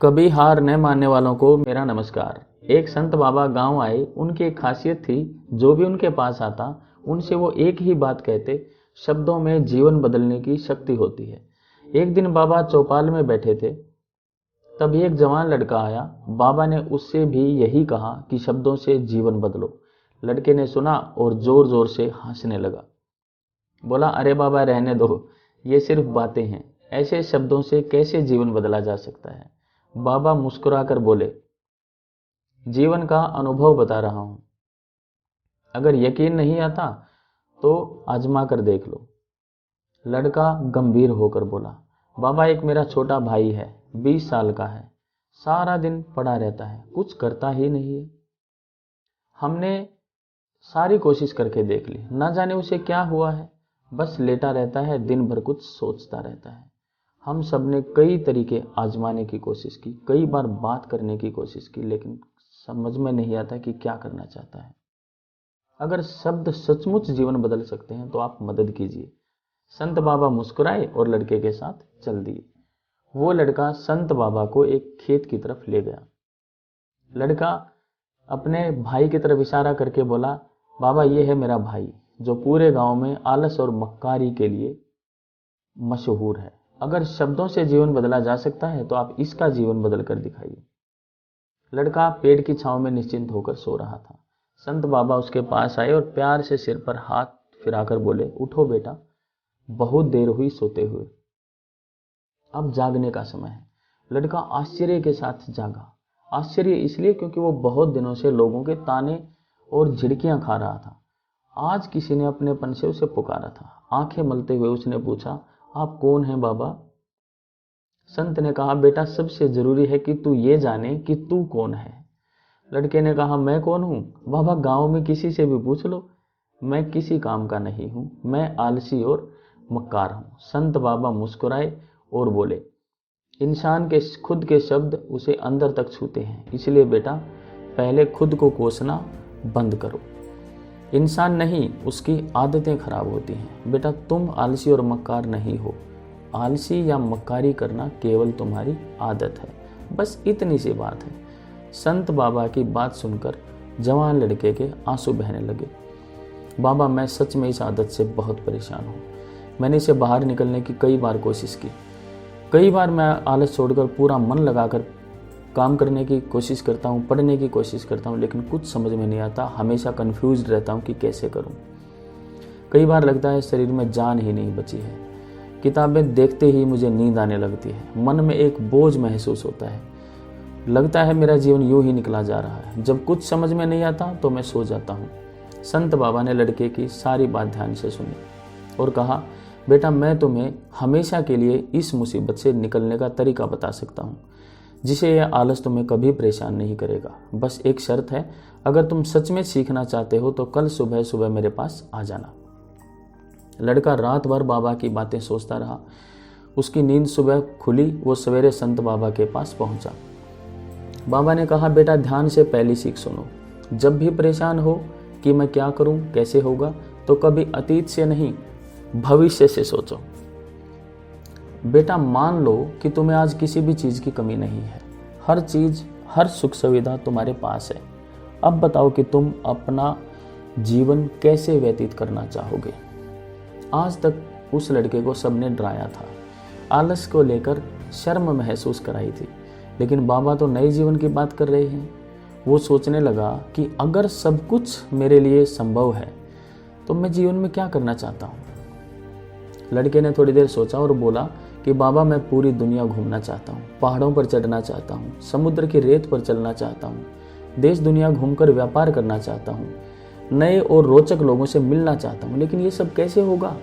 कभी हार न मानने वालों को मेरा नमस्कार। एक संत बाबा गांव आए। उनकी एक खासियत थी, जो भी उनके पास आता उनसे वो एक ही बात कहते, शब्दों में जीवन बदलने की शक्ति होती है। एक दिन बाबा चौपाल में बैठे थे, तभी एक जवान लड़का आया। बाबा ने उससे भी यही कहा कि शब्दों से जीवन बदलो। लड़के ने सुना और जोर जोर से हंसने लगा। बोला, अरे बाबा रहने दो, ये सिर्फ बातें हैं, ऐसे शब्दों से कैसे जीवन बदला जा सकता है। बाबा मुस्कुराकर बोले, जीवन का अनुभव बता रहा हूं, अगर यकीन नहीं आता तो आजमा कर देख लो। लड़का गंभीर होकर बोला, बाबा एक मेरा छोटा भाई है, 20 साल का है, सारा दिन पड़ा रहता है, कुछ करता ही नहीं है। हमने सारी कोशिश करके देख ली, ना जाने उसे क्या हुआ है, बस लेटा रहता है, दिन भर कुछ सोचता रहता है। हम सब ने कई तरीके आजमाने की कोशिश की, कई बार बात करने की कोशिश की, लेकिन समझ में नहीं आता कि क्या करना चाहता है। अगर शब्द सचमुच जीवन बदल सकते हैं तो आप मदद कीजिए। संत बाबा मुस्कुराए और लड़के के साथ चल दिए। वो लड़का संत बाबा को एक खेत की तरफ ले गया। लड़का अपने भाई की तरफ इशारा करके बोला, बाबा ये है मेरा भाई, जो पूरे गांव में आलस और मक्कारी के लिए मशहूर है। अगर शब्दों से जीवन बदला जा सकता है तो आप इसका जीवन बदल कर दिखाइए। लड़का पेड़ की छांव में निश्चिंत होकर सो रहा था। संत बाबा उसके पास आए और प्यार से सिर पर हाथ फिराकर बोले, उठो बेटा, बहुत देर हुई सोते हुए, अब जागने का समय है। लड़का आश्चर्य के साथ जागा। आश्चर्य इसलिए क्योंकि वो बहुत दिनों से लोगों के ताने और झिड़कियां खा रहा था। आज किसी ने अपनेपन से उसे पुकारा था। आंखें मलते हुए उसने पूछा, आप कौन हैं बाबा? संत ने कहा, बेटा सबसे जरूरी है कि तू ये जाने कि तू कौन है। लड़के ने कहा, मैं कौन हूं? बाबा गांव में किसी से भी पूछ लो, मैं किसी काम का नहीं हूं, मैं आलसी और मक्कार हूं। संत बाबा मुस्कुराए और बोले, इंसान के खुद के शब्द उसे अंदर तक छूते हैं, इसलिए बेटा पहले खुद को कोसना बंद करो। इंसान नहीं, उसकी आदतें खराब होती हैं। बेटा तुम आलसी और मक्कार नहीं हो, आलसी या मक्कारी करना केवल तुम्हारी आदत है, बस इतनी सी बात है। संत बाबा की बात सुनकर जवान लड़के के आंसू बहने लगे। बाबा मैं सच में इस आदत से बहुत परेशान हूँ। मैंने इसे बाहर निकलने की कई बार कोशिश की। कई बार मैं आलस छोड़कर पूरा मन लगाकर काम करने की कोशिश करता हूँ, पढ़ने की कोशिश करता हूँ, लेकिन कुछ समझ में नहीं आता। हमेशा कंफ्यूज रहता हूँ कि कैसे करूँ। कई बार लगता है शरीर में जान ही नहीं बची है। किताबें देखते ही मुझे नींद आने लगती है। मन में एक बोझ महसूस होता है। लगता है मेरा जीवन यूं ही निकला जा रहा है। जब कुछ समझ में नहीं आता तो मैं सो जाता हूँ। संत बाबा ने लड़के की सारी बात ध्यान से सुनी और कहा, बेटा मैं तुम्हें हमेशा के लिए इस मुसीबत से निकलने का तरीका बता सकता हूँ, जिसे यह आलस तुम्हें कभी परेशान नहीं करेगा। बस एक शर्त है, अगर तुम सच में सीखना चाहते हो तो कल सुबह सुबह मेरे पास आ जाना। लड़का रात भर बाबा की बातें सोचता रहा। उसकी नींद सुबह खुली। वो सवेरे संत बाबा के पास पहुंचा। बाबा ने कहा, बेटा ध्यान से पहली सीख सुनो। जब भी परेशान हो कि मैं क्या करूं, कैसे होगा, तो कभी अतीत से नहीं भविष्य से सोचो। बेटा मान लो कि तुम्हें आज किसी भी चीज की कमी नहीं है। हर चीज, हर सुख सुविधा तुम्हारे पास है। अब बताओ कि तुम अपना जीवन कैसे व्यतीत करना चाहोगे। आज तक उस लड़के को सबने डराया था, आलस को लेकर शर्म महसूस कराई थी, लेकिन बाबा तो नए जीवन की बात कर रहे हैं। वो सोचने लगा कि अगर सब कुछ मेरे लिए संभव है तो मैं जीवन में क्या करना चाहता हूँ। लड़के ने थोड़ी देर सोचा और बोला कि बाबा मैं पूरी दुनिया घूमना चाहता हूँ, पहाड़ों पर चढ़ना चाहता हूँ, समुद्र की रेत पर चलना चाहता हूँ, देश दुनिया घूमकर व्यापार करना चाहता हूँ, नए और रोचक लोगों से मिलना चाहता हूँ, लेकिन ये सब कैसे होगा।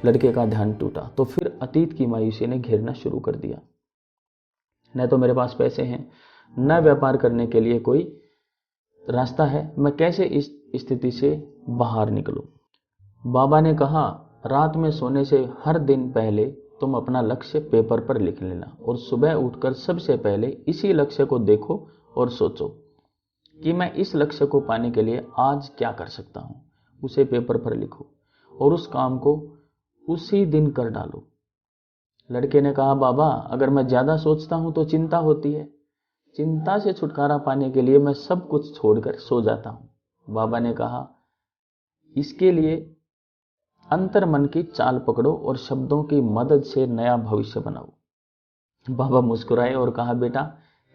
लड़के का ध्यान टूटा तो फिर अतीत की मायूसी ने घेरना शुरू कर दिया। न तो मेरे पास पैसे हैं, न व्यापार करने के लिए कोई रास्ता है, मैं कैसे इस स्थिति से बाहर निकलूं। बाबा ने कहा, रात में सोने से हर दिन पहले तुम अपना लक्ष्य पेपर पर लिख लेना और सुबह उठकर सबसे पहले इसी लक्ष्य को देखो और सोचो कि मैं इस लक्ष्य को पाने के लिए आज क्या कर सकता हूँ। उसे पेपर पर लिखो और उस काम को उसी दिन कर डालो। लड़के ने कहा, बाबा अगर मैं ज़्यादा सोचता हूँ तो चिंता होती है। चिंता से छुटकारा पाने के लिए मैं सब कुछ छोड़कर सो जाता हूँ। बाबा ने कहा, इसके लिए अंतर मन की चाल पकड़ो और शब्दों की मदद से नया भविष्य बनाओ। बाबा मुस्कुराए और कहा, बेटा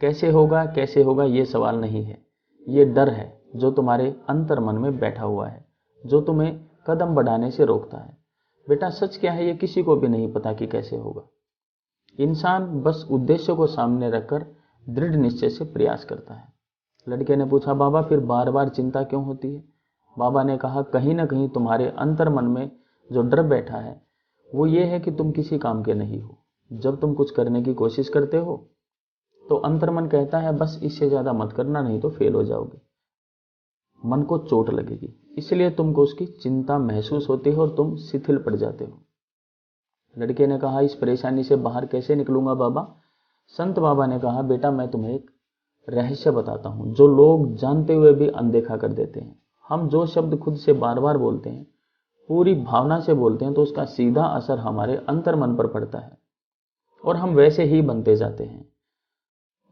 कैसे होगा ये सवाल नहीं है, ये डर है जो तुम्हारे अंतर मन में बैठा हुआ है, जो तुम्हें कदम बढ़ाने से रोकता है। बेटा सच क्या है ये किसी को भी नहीं पता कि कैसे होगा। इंसान बस उद्देश्य को सामने रखकर दृढ़ निश्चय से प्रयास करता है। लड़के ने पूछा, बाबा फिर बार बार चिंता क्यों होती है? बाबा ने कहा, कहीं ना कहीं तुम्हारे अंतर मन में जो डर बैठा है वो ये है कि तुम किसी काम के नहीं हो। जब तुम कुछ करने की कोशिश करते हो तो अंतर्मन कहता है बस इससे ज्यादा मत करना, नहीं तो फेल हो जाओगे, मन को चोट लगेगी, इसलिए तुमको उसकी चिंता महसूस होती है और तुम शिथिल पड़ जाते हो। लड़के ने कहा, इस परेशानी से बाहर कैसे निकलूंगा बाबा? संत बाबा ने कहा, बेटा मैं तुम्हें एक रहस्य बताता हूं जो लोग जानते हुए भी अनदेखा कर देते हैं। हम जो शब्द खुद से बार बार बोलते हैं, पूरी भावना से बोलते हैं, तो उसका सीधा असर हमारे अंतर्मन पर पड़ता है और हम वैसे ही बनते जाते हैं।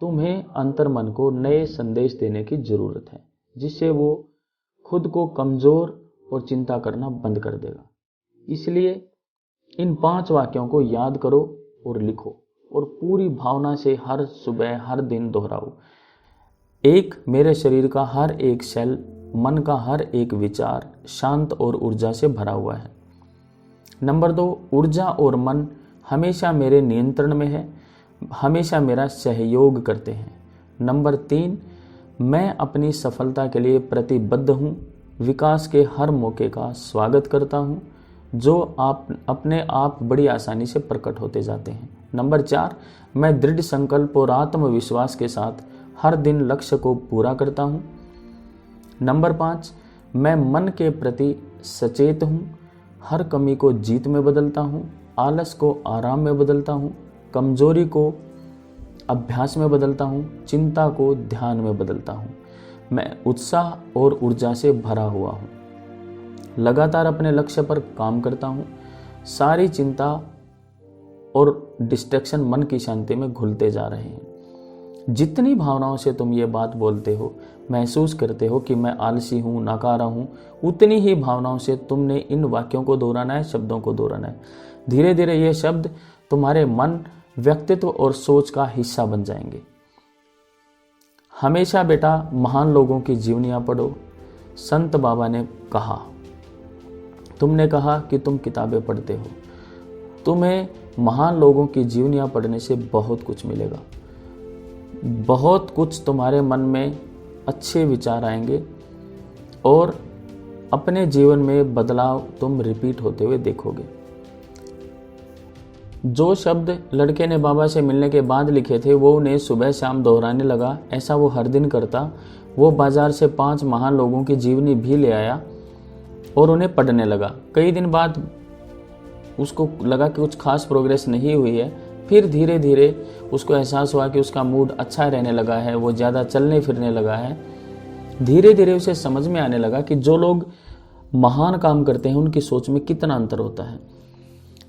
तुम्हें अंतर्मन को नए संदेश देने की जरूरत है जिससे वो खुद को कमजोर और चिंता करना बंद कर देगा। इसलिए इन 5 वाक्यों को याद करो और लिखो और पूरी भावना से हर सुबह हर दिन दोहराओ। 1, मेरे शरीर का हर एक सेल, मन का हर एक विचार शांत और ऊर्जा से भरा हुआ है। नंबर 2, ऊर्जा और मन हमेशा मेरे नियंत्रण में है, हमेशा मेरा सहयोग करते हैं। नंबर 3, मैं अपनी सफलता के लिए प्रतिबद्ध हूँ, विकास के हर मौके का स्वागत करता हूँ जो आप अपने आप बड़ी आसानी से प्रकट होते जाते हैं। नंबर 4, मैं दृढ़ संकल्प और आत्मविश्वास के साथ हर दिन लक्ष्य को पूरा करता हूँ। नंबर 5, मैं मन के प्रति सचेत हूँ, हर कमी को जीत में बदलता हूँ, आलस को आराम में बदलता हूँ, कमजोरी को अभ्यास में बदलता हूँ, चिंता को ध्यान में बदलता हूँ। मैं उत्साह और ऊर्जा से भरा हुआ हूँ, लगातार अपने लक्ष्य पर काम करता हूँ। सारी चिंता और डिस्ट्रैक्शन मन की शांति में घुलते जा रहे हैं। जितनी भावनाओं से तुम ये बात बोलते हो, महसूस करते हो कि मैं आलसी हूँ, नकारा हूँ, उतनी ही भावनाओं से तुमने इन वाक्यों को दोहराना है, शब्दों को दोहराना है। धीरे धीरे ये शब्द तुम्हारे मन, व्यक्तित्व और सोच का हिस्सा बन जाएंगे। हमेशा बेटा महान लोगों की जीवनियां पढ़ो। संत बाबा ने कहा, तुमने कहा कि तुम किताबें पढ़ते हो, तुम्हें महान लोगों की जीवनियां पढ़ने से बहुत कुछ मिलेगा। बहुत कुछ तुम्हारे मन में अच्छे विचार आएंगे और अपने जीवन में बदलाव तुम रिपीट होते हुए देखोगे। जो शब्द लड़के ने बाबा से मिलने के बाद लिखे थे वो उन्हें सुबह शाम दोहराने लगा। ऐसा वो हर दिन करता। वो बाजार से 5 महान लोगों की जीवनी भी ले आया और उन्हें पढ़ने लगा। कई दिन बाद उसको लगा कि कुछ खास प्रोग्रेस नहीं हुई है। फिर धीरे धीरे उसको एहसास हुआ कि उसका मूड अच्छा रहने लगा है, वो ज़्यादा चलने फिरने लगा है। धीरे धीरे उसे समझ में आने लगा कि जो लोग महान काम करते हैं उनकी सोच में कितना अंतर होता है।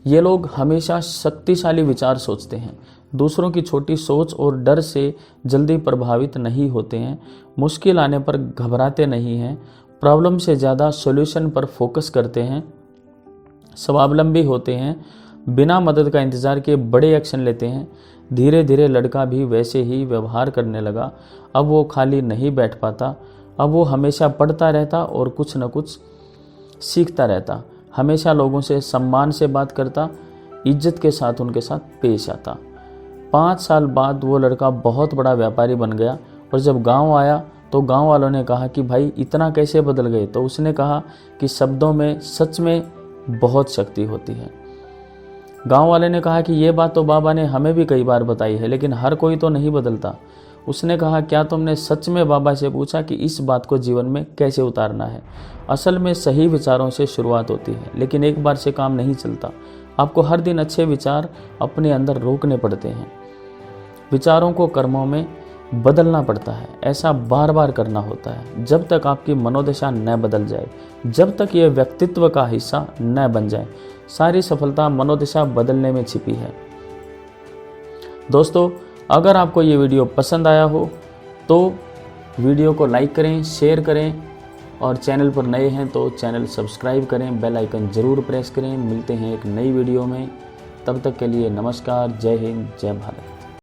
ये लोग हमेशा शक्तिशाली विचार सोचते हैं, दूसरों की छोटी सोच और डर से जल्दी प्रभावित नहीं होते हैं, मुश्किल आने पर घबराते नहीं हैं, प्रॉब्लम से ज़्यादा सॉल्यूशन पर फोकस करते हैं, स्वावलंबी होते हैं, बिना मदद का इंतज़ार किए बड़े एक्शन लेते हैं। धीरे धीरे लड़का भी वैसे ही व्यवहार करने लगा। अब वो खाली नहीं बैठ पाता, अब वो हमेशा पढ़ता रहता और कुछ न कुछ सीखता रहता। हमेशा लोगों से सम्मान से बात करता, इज्जत के साथ उनके साथ पेश आता। 5 साल बाद वो लड़का बहुत बड़ा व्यापारी बन गया और जब गांव आया तो गांव वालों ने कहा कि भाई इतना कैसे बदल गए? तो उसने कहा कि शब्दों में सच में बहुत शक्ति होती है। गांव वाले ने कहा कि ये बात तो बाबा ने हमें भी कई बार बताई है, लेकिन हर कोई तो नहीं बदलता। उसने कहा, क्या तुमने सच में बाबा से पूछा कि इस बात को जीवन में कैसे उतारना है? असल में सही विचारों से शुरुआत होती है, लेकिन एक बार से काम नहीं चलता। आपको हर दिन अच्छे विचार अपने अंदर रोकने पड़ते हैं, विचारों को कर्मों में बदलना पड़ता है। ऐसा बार बार करना होता है जब तक आपकी मनोदशा न बदल जाए, जब तक यह व्यक्तित्व का हिस्सा न बन जाए। सारी सफलता मनोदशा बदलने में छिपी है। दोस्तों, अगर आपको ये वीडियो पसंद आया हो तो वीडियो को लाइक करें, शेयर करें और चैनल पर नए हैं तो चैनल सब्सक्राइब करें, बेल आइकन ज़रूर प्रेस करें। मिलते हैं एक नई वीडियो में, तब तक के लिए नमस्कार, जय हिंद, जय भारत।